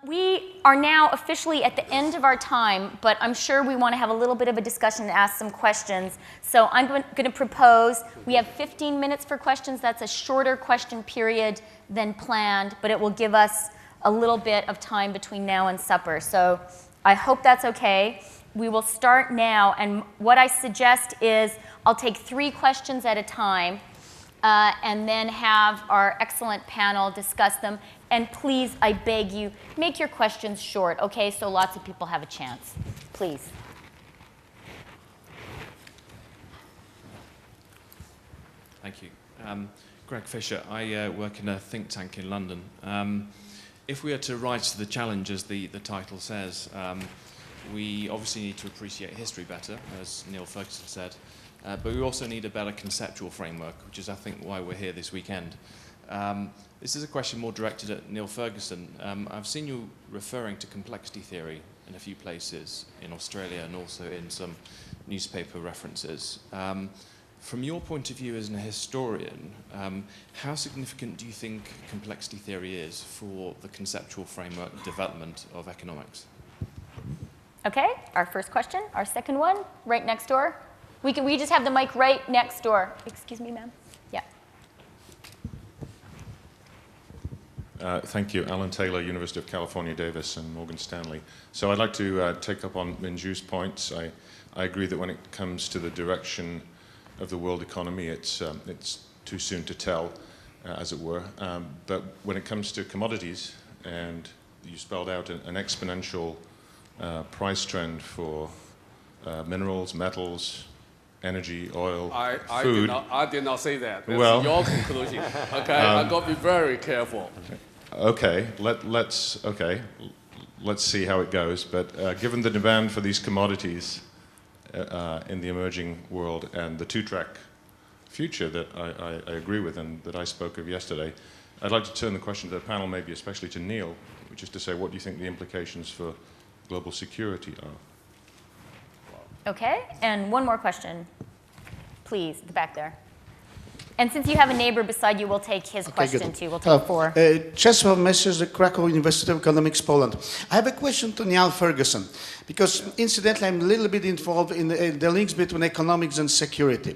We are now officially at the end of our time, but I'm sure we want to have a little bit of a discussion and ask some questions. So I'm going to propose we have 15 minutes for questions. That's a shorter question period than planned, but it will give us a little bit of time between now and supper. So I hope that's okay. We will start now, and what I suggest is I'll take 3 questions at a time and then have our excellent panel discuss them. And please, I beg you, make your questions short, okay, so lots of people have a chance. Please. Thank you. Greg Fisher. I work in a think tank in London. If we are to rise to the challenge, as the title says, we obviously need to appreciate history better, as Niall Ferguson said, but we also need a better conceptual framework, which is, I think, why we're here this weekend. This is a question more directed at Niall Ferguson. I've seen you referring to complexity theory in a few places in Australia and also in some newspaper references. From your point of view as a historian, how significant do you think complexity theory is for the conceptual framework development of economics? Okay, our first question. Our second one, right next door. We just have the mic right next door. Excuse me, ma'am. Yeah. Thank you. Alan Taylor, University of California, Davis, and Morgan Stanley. So I'd like to take up on Min Zhu's points. I agree that when it comes to the direction of the world economy, it's too soon to tell, as it were. But when it comes to commodities, and you spelled out an exponential price trend for minerals, metals, energy, oil, food. I did not say that. That's well, your conclusion. Okay, I've got to be very careful. Okay, let's see how it goes. But given the demand for these commodities in the emerging world and the two-track future that I agree with and that I spoke of yesterday, I'd like to turn the question to the panel, maybe especially to Niall, which is to say, what do you think the implications for global security are? Okay, and one more question, please, the back there. And since you have a neighbor beside you, we'll take his question too. We'll take 4. Czesław Messers, the Krakow University of Economics, Poland. I have a question to Niall Ferguson, because incidentally, I'm a little bit involved in the links between economics and security.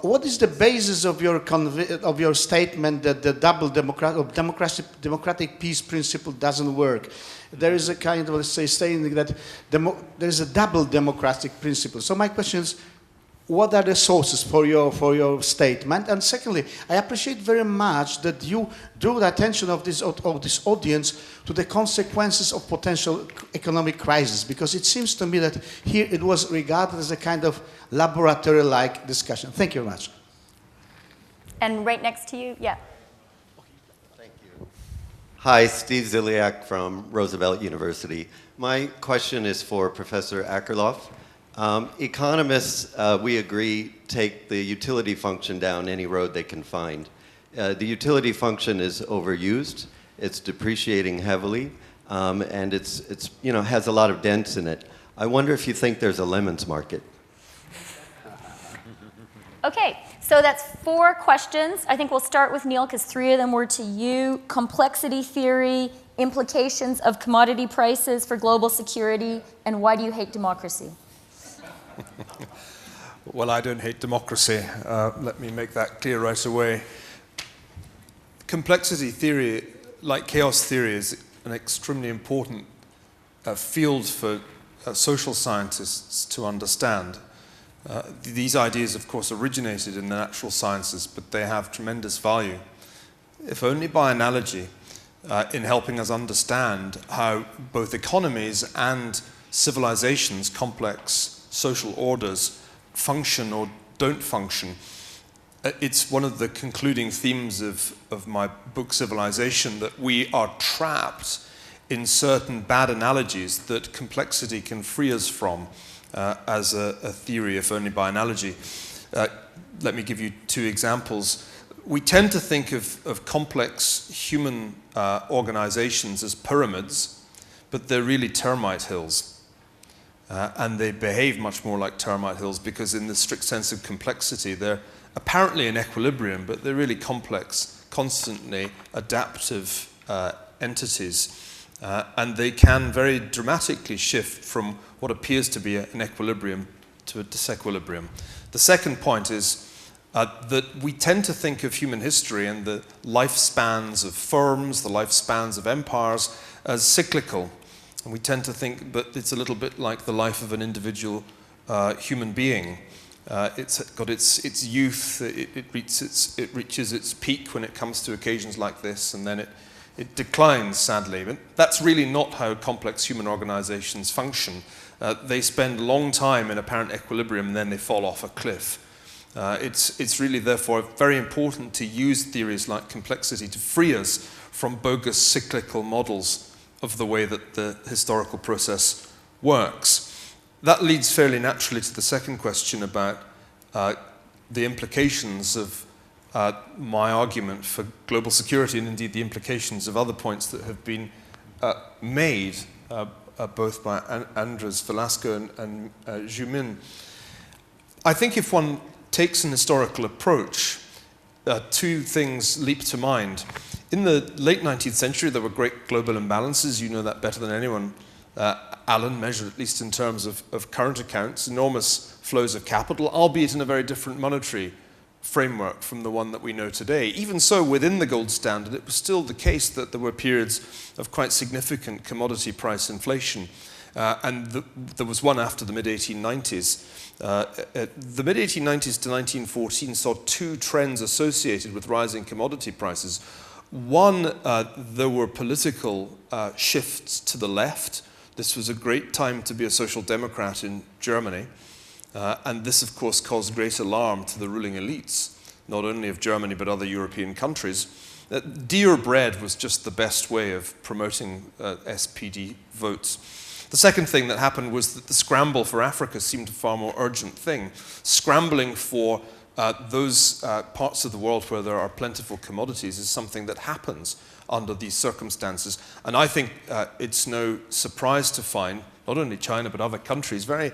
What is the basis of your statement that the double democratic peace principle doesn't work? There is a kind of, let's say, saying that there is a double democratic principle. So my question is, what are the sources for your statement? And secondly, I appreciate very much that you drew the attention of this audience to the consequences of potential economic crisis, because it seems to me that here it was regarded as a kind of laboratory-like discussion. Thank you very much. And right next to you, yeah. Thank you. Hi, Steve Ziliak from Roosevelt University. My question is for Professor Akerlof. Economists, we agree, take the utility function down any road they can find. The utility function is overused, it's depreciating heavily, and it's has a lot of dents in it. I wonder if you think there's a lemons market. Okay, so that's 4 questions. I think we'll start with Niall, because 3 of them were to you. Complexity theory, implications of commodity prices for global security, and why do you hate democracy? Well, I don't hate democracy. Let me make that clear right away. Complexity theory, like chaos theory, is an extremely important field for social scientists to understand. These ideas, of course, originated in the natural sciences, but they have tremendous value, if only by analogy, in helping us understand how both economies and civilizations, complex social orders, function or don't function. It's one of the concluding themes of my book Civilization, that we are trapped in certain bad analogies that complexity can free us from as a theory, if only by analogy. Let me give you 2 examples. We tend to think of complex human organizations as pyramids, but they're really termite hills. And they behave much more like termite hills because in the strict sense of complexity, they're apparently in equilibrium, but they're really complex, constantly adaptive entities. And they can very dramatically shift from what appears to be an equilibrium to a disequilibrium. The second point is that we tend to think of human history and the lifespans of firms, the lifespans of empires, as cyclical. And we tend to think, but it's a little bit like the life of an individual human being. It's got its youth, it reaches its peak when it comes to occasions like this, and then it declines, sadly. But that's really not how complex human organizations function. They spend a long time in apparent equilibrium, and then they fall off a cliff. It's really, therefore, very important to use theories like complexity to free us from bogus cyclical models of the way that the historical process works. That leads fairly naturally to the second question about the implications of my argument for global security, and indeed the implications of other points that have been made both by Andres Velasco and Min Zhu. I think if one takes an historical approach, two things leap to mind. In the late 19th century, there were great global imbalances. You know that better than anyone, Alan, measured at least in terms of current accounts, enormous flows of capital, albeit in a very different monetary framework from the one that we know today. Even so, within the gold standard, it was still the case that there were periods of quite significant commodity price inflation. And there was one after the mid-1890s. The mid-1890s to 1914 saw two trends associated with rising commodity prices. One, there were political shifts to the left. This was a great time to be a social democrat in Germany. And this, of course, caused great alarm to the ruling elites, not only of Germany but other European countries. Dear bread was just the best way of promoting SPD votes. The second thing that happened was that the scramble for Africa seemed a far more urgent thing. Scrambling for those parts of the world where there are plentiful commodities is something that happens under these circumstances. And I think it's no surprise to find not only China but other countries very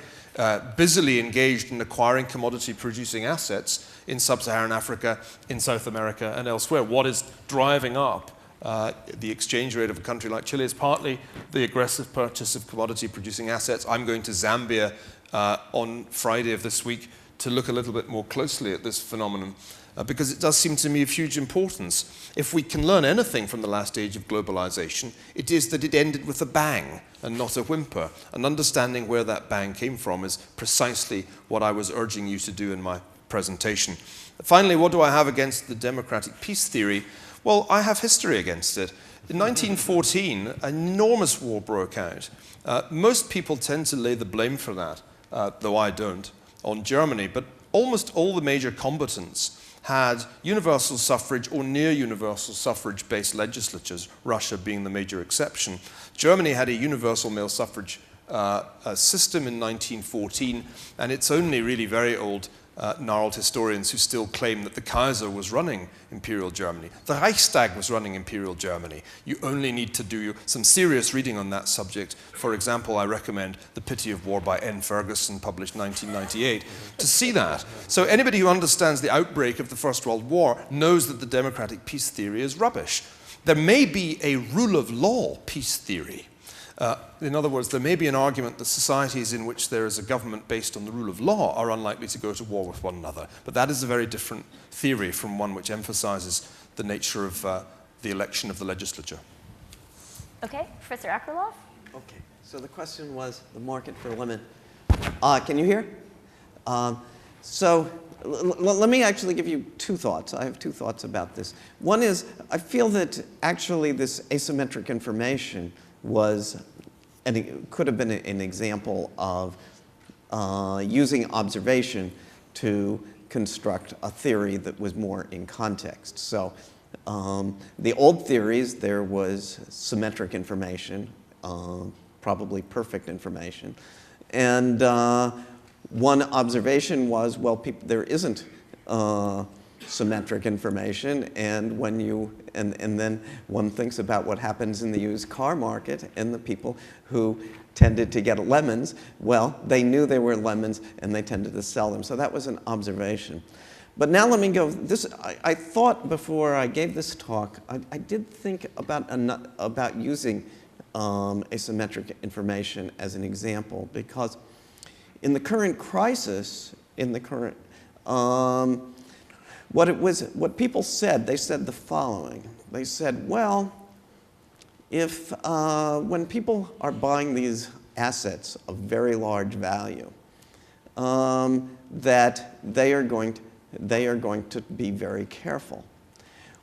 busily engaged in acquiring commodity-producing assets in sub-Saharan Africa, in South America, and elsewhere. What is driving up the exchange rate of a country like Chile is partly the aggressive purchase of commodity-producing assets. I'm going to Zambia on Friday of this week to look a little bit more closely at this phenomenon, because it does seem to me of huge importance. If we can learn anything from the last age of globalization, it is that it ended with a bang and not a whimper. And understanding where that bang came from is precisely what I was urging you to do in my presentation. Finally, what do I have against the democratic peace theory? Well, I have history against it. In 1914, an enormous war broke out. Most people tend to lay the blame for that, though I don't, on Germany. But almost all the major combatants had universal suffrage or near universal suffrage-based legislatures, Russia being the major exception. Germany had a universal male suffrage system in 1914, and it's only really very old gnarled historians who still claim that the Kaiser was running Imperial Germany. The Reichstag was running Imperial Germany. You only need to do some serious reading on that subject. For example, I recommend The Pity of War by N. Ferguson, published 1998, to see that. So anybody who understands the outbreak of the First World War knows that the democratic peace theory is rubbish. There may be a rule of law peace theory. In other words, there may be an argument that societies in which there is a government based on the rule of law are unlikely to go to war with one another. But that is a very different theory from one which emphasizes the nature of the election of the legislature. Okay, Professor Akerlof? Okay, so the question was the market for women. Can you hear? Let me actually give you two thoughts. I have two thoughts about this. One is, I feel that actually this asymmetric information was, and it could have been an example of using observation to construct a theory that was more in context. So the old theories, there was symmetric information, probably perfect information. And one observation was, well, there isn't symmetric information, and when you and then one thinks about what happens in the used car market and the people who tended to get lemons. Well, they knew they were lemons and they tended to sell them. So that was an observation. But now let me go. I thought before I gave this talk, I did think about using asymmetric information as an example, because in the current crisis, what people said, they said the following. They said, well, if when people are buying these assets of very large value, that they are going to be very careful.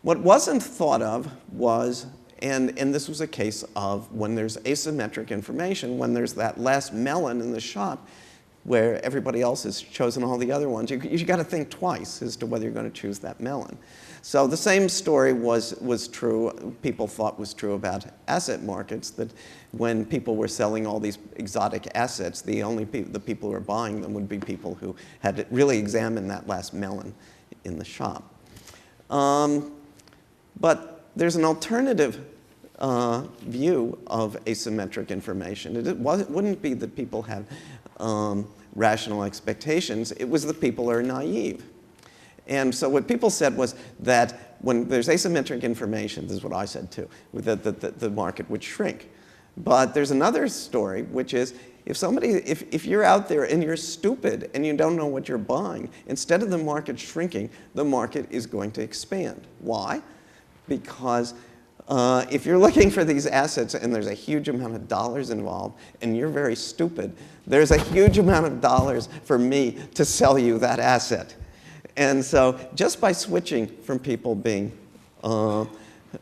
What wasn't thought of was, and this was a case of when there's asymmetric information, when there's that last melon in the shop, where everybody else has chosen all the other ones, you got to think twice as to whether you're going to choose that melon. So the same story was true, people thought was true about asset markets, that when people were selling all these exotic assets, the people who were buying them would be people who had really examined that last melon in the shop. But there's an alternative view of asymmetric information. It wouldn't be that people have rational expectations, it was the people who are naive. And so what people said was that when there's asymmetric information, this is what I said too, that the market would shrink. But there's another story, which is if you're out there and you're stupid and you don't know what you're buying, instead of the market shrinking, the market is going to expand. Why? Because if you're looking for these assets and there's a huge amount of dollars involved and you're very stupid, there's a huge amount of dollars for me to sell you that asset. And so just by switching from people being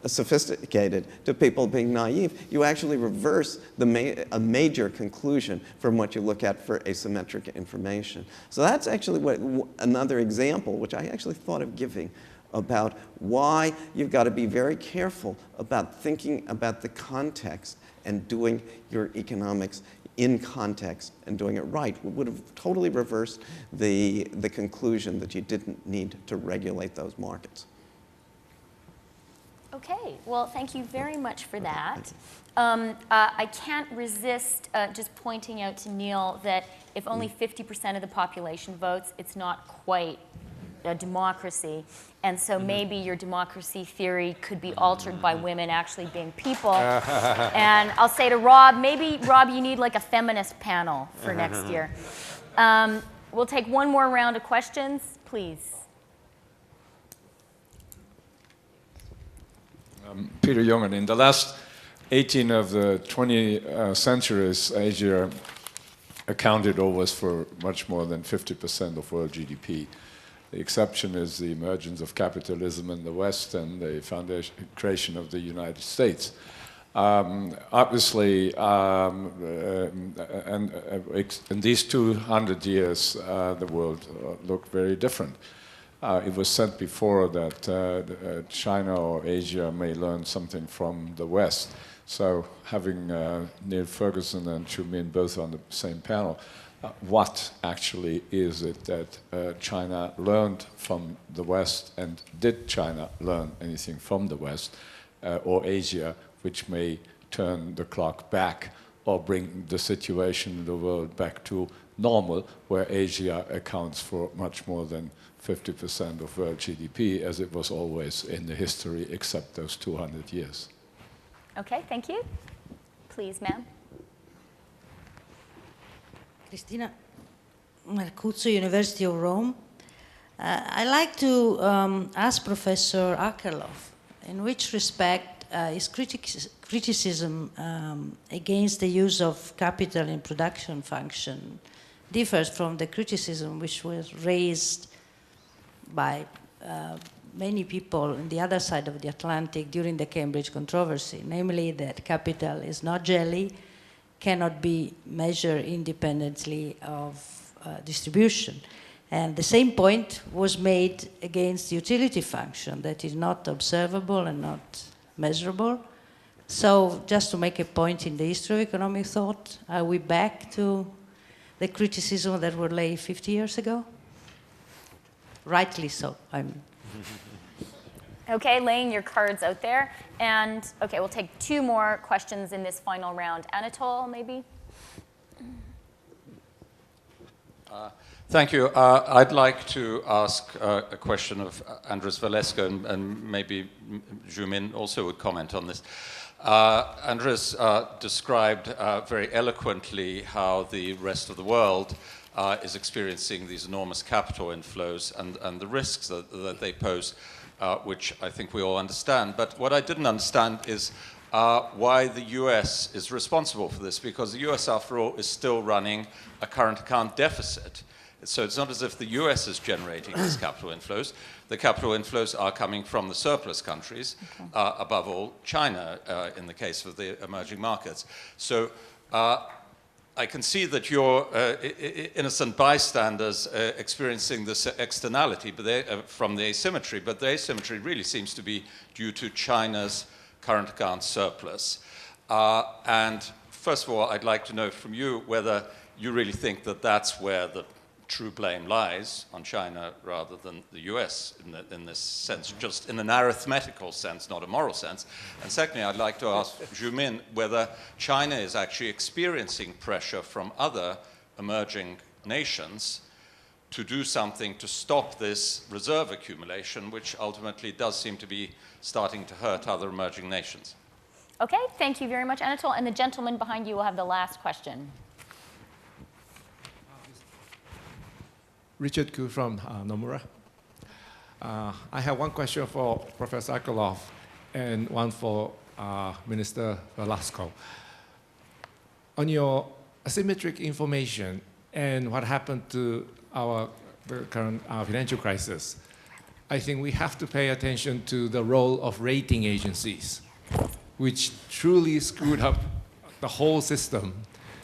sophisticated to people being naive, you actually reverse a major conclusion from what you look at for asymmetric information. So that's actually another example, which I actually thought of giving, about why you've got to be very careful about thinking about the context and doing your economics in context and doing it right. It would have totally reversed the conclusion that you didn't need to regulate those markets. Okay, well, thank you very much for that. I can't resist just pointing out to Niall that if only 50% of the population votes, it's not quite a democracy. And so maybe your democracy theory could be altered by women actually being people. And I'll say to Rob, maybe, Rob, you need like a feminist panel for next year. We'll take one more round of questions, please. Peter Jungen, in the last 18 of the 20 centuries, Asia accounted always for much more than 50% of world GDP. The exception is the emergence of capitalism in the West and the creation of the United States. Obviously, in these 200 years, the world looked very different. It was said before that China or Asia may learn something from the West. So having Niall Ferguson and Min Zhu both on the same panel, what actually is it that China learned from the West, and did China learn anything from the West or Asia which may turn the clock back or bring the situation in the world back to normal, where Asia accounts for much more than 50% of world GDP, as it was always in the history, except those 200 years. Okay, thank you. Please, ma'am. Cristina Mercuzzo, University of Rome. I'd like to ask Professor Akerlof, in which respect his criticism against the use of capital in production function differs from the criticism which was raised by many people on the other side of the Atlantic during the Cambridge controversy, namely that capital is not jelly, cannot be measured independently of distribution. And the same point was made against the utility function, that is not observable and not measurable. So just to make a point in the history of economic thought, are we back to the criticism that were laid 50 years ago? Rightly so, I mean. Okay, laying your cards out there. And okay, we'll take two more questions in this final round. Anatole, maybe? Thank you. I'd like to ask a question of Andres Velasco, and maybe Min Zhu also would comment on this. Andres described very eloquently how the rest of the world is experiencing these enormous capital inflows and the risks that they pose, which I think we all understand. But what I didn't understand is why the US is responsible for this, because the US, after all, is still running a current account deficit. So it's not as if the US is generating these capital inflows. The capital inflows are coming from the surplus countries, above all China, in the case of the emerging markets. So I can see that you're innocent bystanders experiencing this externality from the asymmetry, but the asymmetry really seems to be due to China's current account surplus. And first of all, I'd like to know from you whether you really think that that's where the true blame lies, on China rather than the US in this sense, just in an arithmetical sense, not a moral sense. And secondly, I'd like to ask Min Zhu whether China is actually experiencing pressure from other emerging nations to do something to stop this reserve accumulation, which ultimately does seem to be starting to hurt other emerging nations. Okay, thank you very much, Anatole. And the gentleman behind you will have the last question. Richard Koo from Nomura. I have one question for Professor Akerlof and one for Minister Velasco. On your asymmetric information and what happened to the current financial crisis, I think we have to pay attention to the role of rating agencies, which truly screwed up the whole system.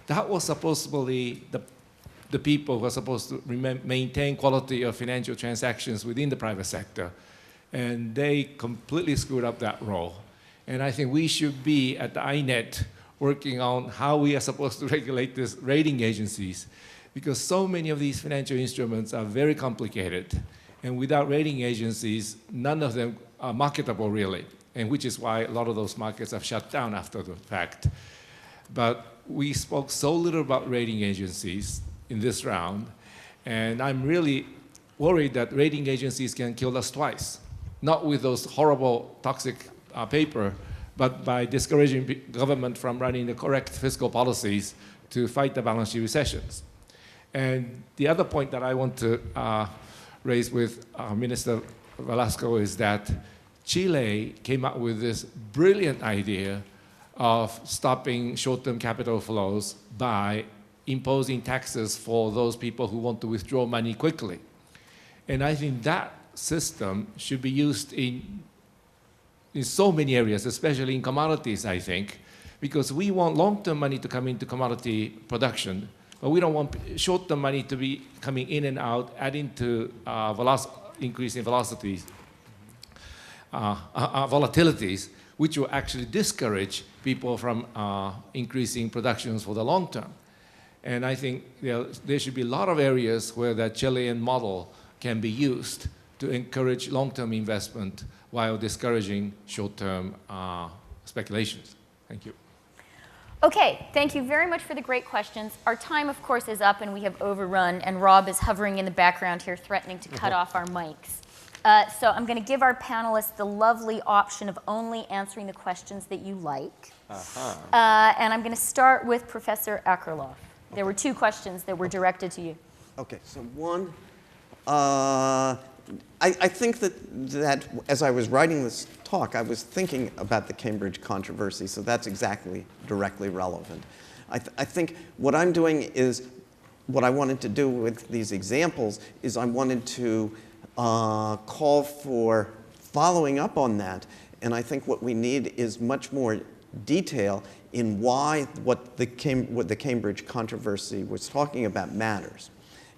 That was supposedly the people who are supposed to maintain quality of financial transactions within the private sector. And they completely screwed up that role. And I think we should be at the INET working on how we are supposed to regulate these rating agencies, because so many of these financial instruments are very complicated. And without rating agencies, none of them are marketable really, and which is why a lot of those markets have shut down after the fact. But we spoke so little about rating agencies in this round, and I'm really worried that rating agencies can kill us twice, not with those horrible toxic paper, but by discouraging government from running the correct fiscal policies to fight the balance sheet recessions. And the other point that I want to raise with Minister Velasco is that Chile came up with this brilliant idea of stopping short-term capital flows by imposing taxes for those people who want to withdraw money quickly. And I think that system should be used in so many areas, especially in commodities, I think, because we want long-term money to come into commodity production, but we don't want short-term money to be coming in and out, adding to increasing velocities, volatilities, which will actually discourage people from increasing productions for the long term. And I think there should be a lot of areas where that Chilean model can be used to encourage long-term investment while discouraging short-term speculations. Thank you. Okay, thank you very much for the great questions. Our time, of course, is up and we have overrun, and Rob is hovering in the background here threatening to cut off our mics. So I'm going to give our panelists the lovely option of only answering the questions that you like. And I'm going to start with Professor Akerlof. There were two questions that were directed to you. Okay, so one, I think that as I was writing this talk, I was thinking about the Cambridge controversy, so that's exactly directly relevant. I think what I'm doing is, what I wanted to do with these examples is I wanted to call for following up on that, and I think what we need is much more detail in why what the Cambridge controversy was talking about matters.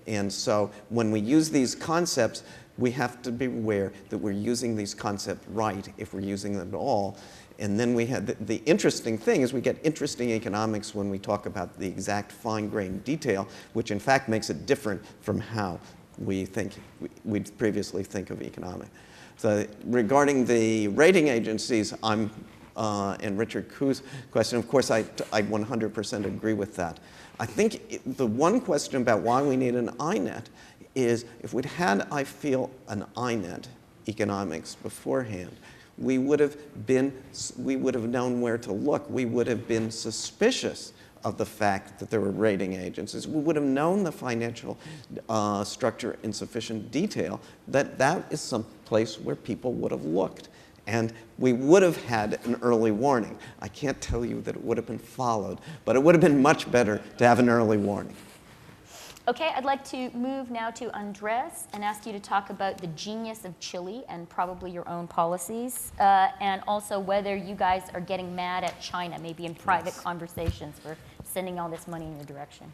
And so when we use these concepts, we have to be aware that we're using these concepts right, if we're using them at all. And then we have the interesting thing is we get interesting economics when we talk about the exact fine-grained detail, which in fact makes it different from how we'd previously think of economics. So regarding the rating agencies, and Richard Koo's question, of course, I 100% agree with that. I think the one question about why we need an INET is if we'd had, I feel, an INET economics beforehand, we would have known where to look. We would have been suspicious of the fact that there were rating agencies. We would have known the financial structure in sufficient detail that is some place where people would have looked. And we would have had an early warning. I can't tell you that it would have been followed, but it would have been much better to have an early warning. Okay, I'd like to move now to Andres and ask you to talk about the genius of Chile and probably your own policies, and also whether you guys are getting mad at China, maybe in private conversations, for sending all this money in your direction.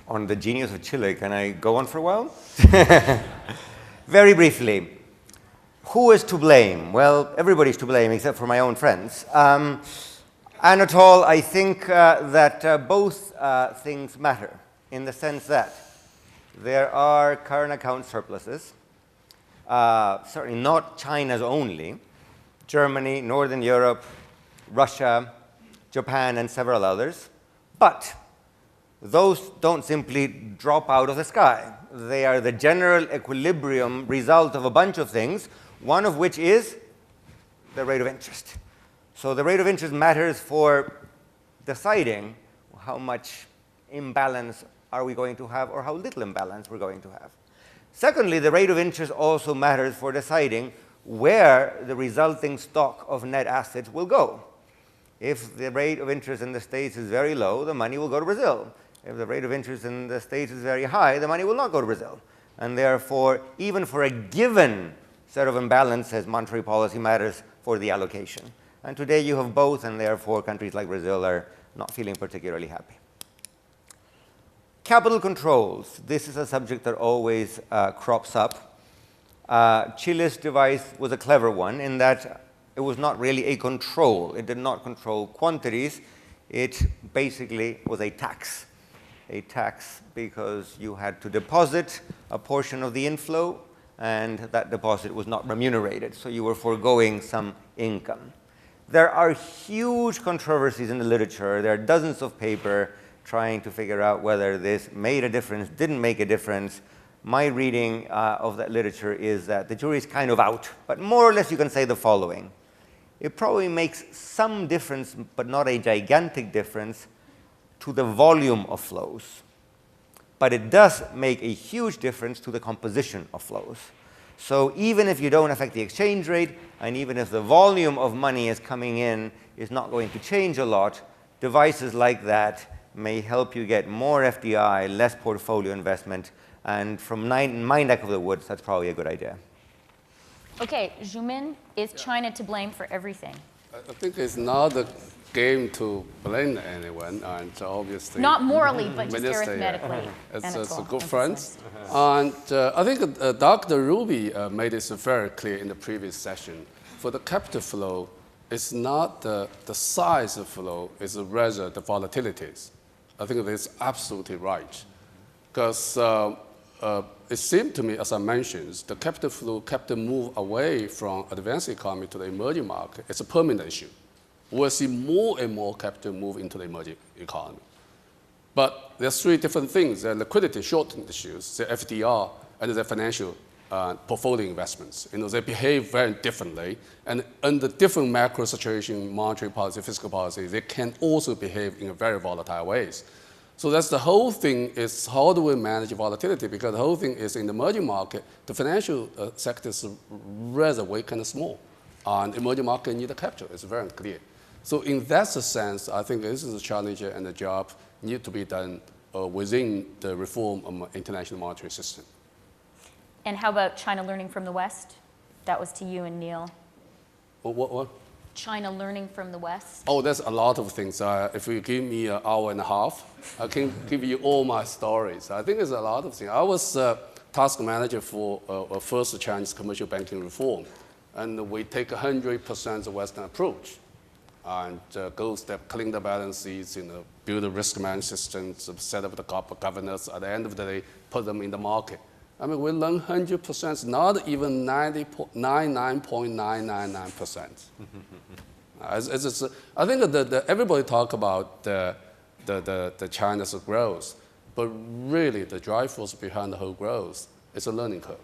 On the genius of Chile, can I go on for a while? Very briefly. Who is to blame? Well, everybody's to blame except for my own friends. Anatole, I think that both things matter in the sense that there are current account surpluses, certainly not China's only, Germany, Northern Europe, Russia, Japan, and several others. But those don't simply drop out of the sky. They are the general equilibrium result of a bunch of things, one of which is the rate of interest. So the rate of interest matters for deciding how much imbalance are we going to have or how little imbalance we're going to have. Secondly, the rate of interest also matters for deciding where the resulting stock of net assets will go. If the rate of interest in the States is very low, the money will go to Brazil. If the rate of interest in the States is very high, the money will not go to Brazil. And therefore, even for a given set of imbalances, monetary policy matters for the allocation. And today you have both, and therefore countries like Brazil are not feeling particularly happy. Capital controls. This is a subject that always crops up. Chile's device was a clever one in that it was not really a control. It did not control quantities. It basically was a tax. A tax because you had to deposit a portion of the inflow, and that deposit was not remunerated, so you were foregoing some income. There are huge controversies in the literature. There are dozens of papers trying to figure out whether this made a difference, didn't make a difference. My reading of that literature is that the jury is kind of out, but more or less you can say the following. It probably makes some difference, but not a gigantic difference, to the volume of flows. But it does make a huge difference to the composition of flows. So even if you don't affect the exchange rate, and even if the volume of money is coming in is not going to change a lot, devices like that may help you get more FDI, less portfolio investment, and from my neck of the woods, that's probably a good idea. Okay, Zhumin, is China to blame for everything? I think it's not a game to blame anyone, and obviously... Not morally, but just arithmetically. It's a good friend. And I think Dr. Ruby made this very clear in the previous session. For the capital flow, it's not the size of flow, it's rather the volatilities. I think that's absolutely right. Because it seemed to me, as I mentioned, the capital flow kept move away from advanced economy to the emerging market. It's a permanent issue. We'll see more and more capital move into the emerging economy. But there's three different things. The liquidity short-term issues, the FDR, and the financial portfolio investments. They behave very differently. And under different macro situation, monetary policy, fiscal policy, they can also behave in very volatile ways. So that's the whole thing is how do we manage volatility? Because the whole thing is in the emerging market, the financial sector is rather weak and small. And emerging market need the capital. It's very clear. So in that sense, I think this is a challenge and a job need to be done within the reform of international monetary system. And how about China learning from the West? That was to you and Neil. What? China learning from the West? Oh, there's a lot of things. If you give me an hour and a half, I can give you all my stories. I think there's a lot of things. I was task manager for first Chinese commercial banking reform. And we take 100% the Western approach. And go step, clean the balance sheets, build a risk management systems, set up the corporate governance. At the end of the day, put them in the market. I mean, we learn 100%, not even 99.999%. I think that everybody talk about the China's growth, but really the drive force behind the whole growth is a learning curve.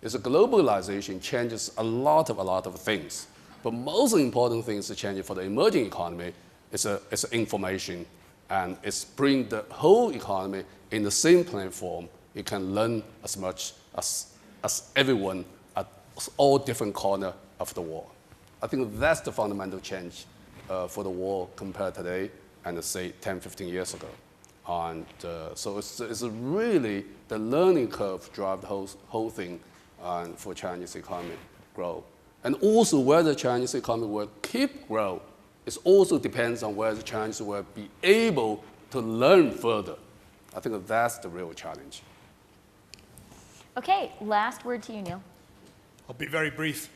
It's a globalization changes a lot of things. But most important thing is to change for the emerging economy. It's information, and it's bring the whole economy in the same platform. You can learn as much as everyone at all different corners of the world. I think that's the fundamental change for the world compared today and say 10, 15 years ago. And so it's really the learning curve drive the whole thing for Chinese economy grow. And also whether Chinese economy will keep grow, it also depends on whether Chinese will be able to learn further. I think that's the real challenge. Okay, last word to you, Neil. I'll be very brief.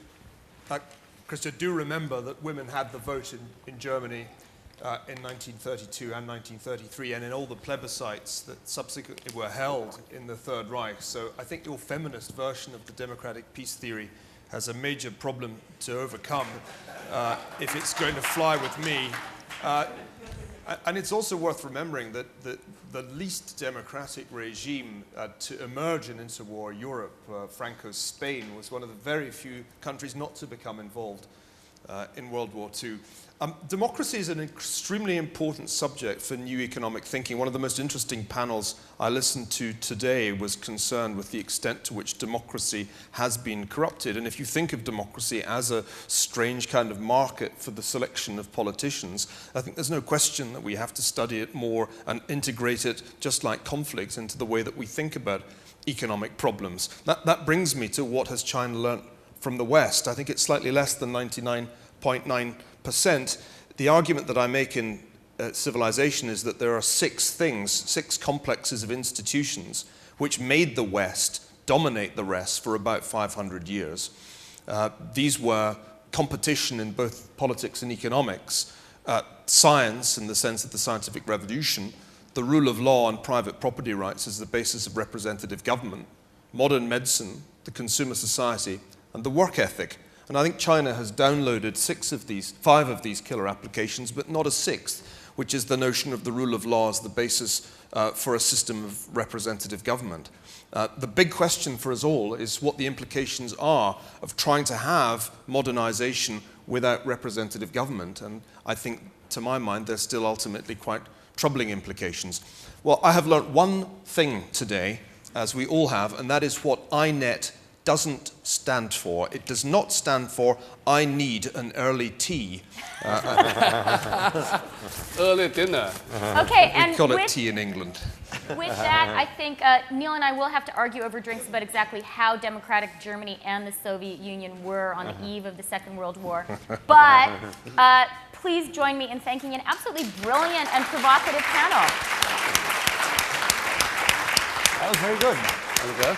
Chrystia, do remember that women had the vote in Germany in 1932 and 1933, and in all the plebiscites that subsequently were held in the Third Reich. So I think your feminist version of the democratic peace theory has a major problem to overcome if it's going to fly with me. And it's also worth remembering that the least democratic regime to emerge in interwar Europe, Franco's Spain, was one of the very few countries not to become involved in World War II. Democracy is an extremely important subject for new economic thinking. One of the most interesting panels I listened to today was concerned with the extent to which democracy has been corrupted. And if you think of democracy as a strange kind of market for the selection of politicians, I think there's no question that we have to study it more and integrate it, just like conflict, into the way that we think about economic problems. That brings me to what has China learnt from the West. I think it's slightly less than 99.9%. The argument that I make in Civilization is that there are six complexes of institutions which made the West dominate the rest for about 500 years. These were competition in both politics and economics, science in the sense of the scientific revolution, the rule of law and private property rights as the basis of representative government, modern medicine, the consumer society, and the work ethic. And I think China has downloaded 5 of these killer applications, but not a sixth, which is the notion of the rule of law as the basis for a system of representative government. The big question for us all is what the implications are of trying to have modernization without representative government. And I think, to my mind, there's still ultimately quite troubling implications. Well, I have learnt one thing today, as we all have, and that is what INET doesn't stand for. It does not stand for I need an early tea. Early dinner. Okay, and we call it tea in England. With that, I think Neil and I will have to argue over drinks about exactly how democratic Germany and the Soviet Union were on the eve of the Second World War. But please join me in thanking an absolutely brilliant and provocative panel. That was very good. Okay.